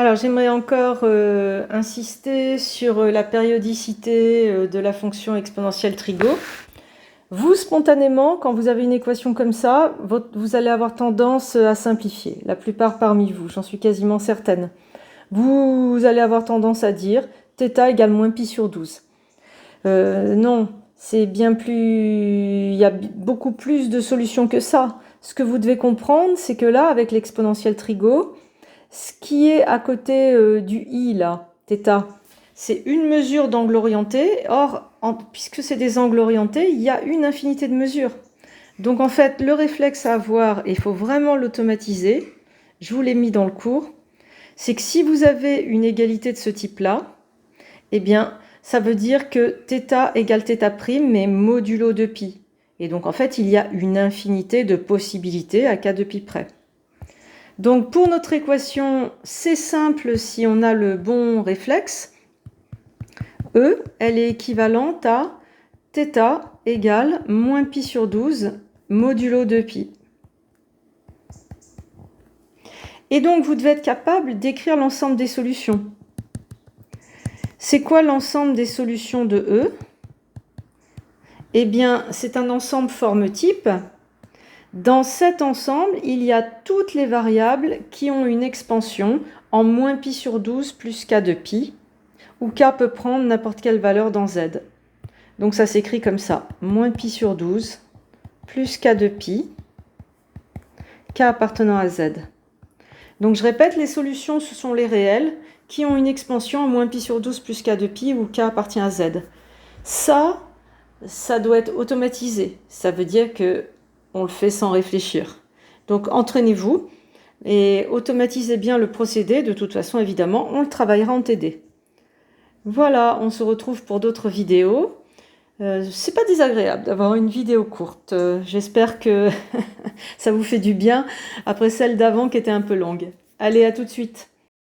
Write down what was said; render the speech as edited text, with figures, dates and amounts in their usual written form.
Alors, j'aimerais encore insister sur la périodicité de la fonction exponentielle trigo. Vous, spontanément, quand vous avez une équation comme ça, vous allez avoir tendance à simplifier. La plupart parmi vous, j'en suis quasiment certaine. Vous allez avoir tendance à dire θ égale moins pi sur 12. Non, c'est bien plus... Il y a beaucoup plus de solutions que ça. Ce que vous devez comprendre, c'est que là, avec l'exponentielle trigo, ce qui est à côté du i, là, θ, c'est une mesure d'angle orienté. Or, puisque c'est des angles orientés, il y a une infinité de mesures. Donc en fait, le réflexe à avoir, et il faut vraiment l'automatiser, je vous l'ai mis dans le cours, c'est que si vous avez une égalité de ce type-là, eh bien, ça veut dire que θ égale θ', mais modulo de pi. Et donc en fait, il y a une infinité de possibilités à k de pi près. Donc pour notre équation, c'est simple si on a le bon réflexe. E, elle est équivalente à θ égale moins pi sur 12 modulo de pi. Et donc vous devez être capable d'écrire l'ensemble des solutions. C'est quoi l'ensemble des solutions de E? Eh bien, c'est un ensemble forme type. Dans cet ensemble, il y a toutes les variables qui ont une expansion en moins pi sur 12 plus k de pi, où k peut prendre n'importe quelle valeur dans z. Donc ça s'écrit comme ça, moins pi sur 12 plus k de pi, k appartenant à z. Donc je répète, les solutions, ce sont les réels qui ont une expansion en moins pi sur 12 plus k de pi, où k appartient à z. Ça doit être automatisé. Ça veut dire que on le fait sans réfléchir. Donc entraînez-vous et automatisez bien le procédé. De toute façon, évidemment, on le travaillera en TD. Voilà, on se retrouve pour d'autres vidéos. C'est pas désagréable d'avoir une vidéo courte. J'espère que ça vous fait du bien après celle d'avant qui était un peu longue. Allez, à tout de suite.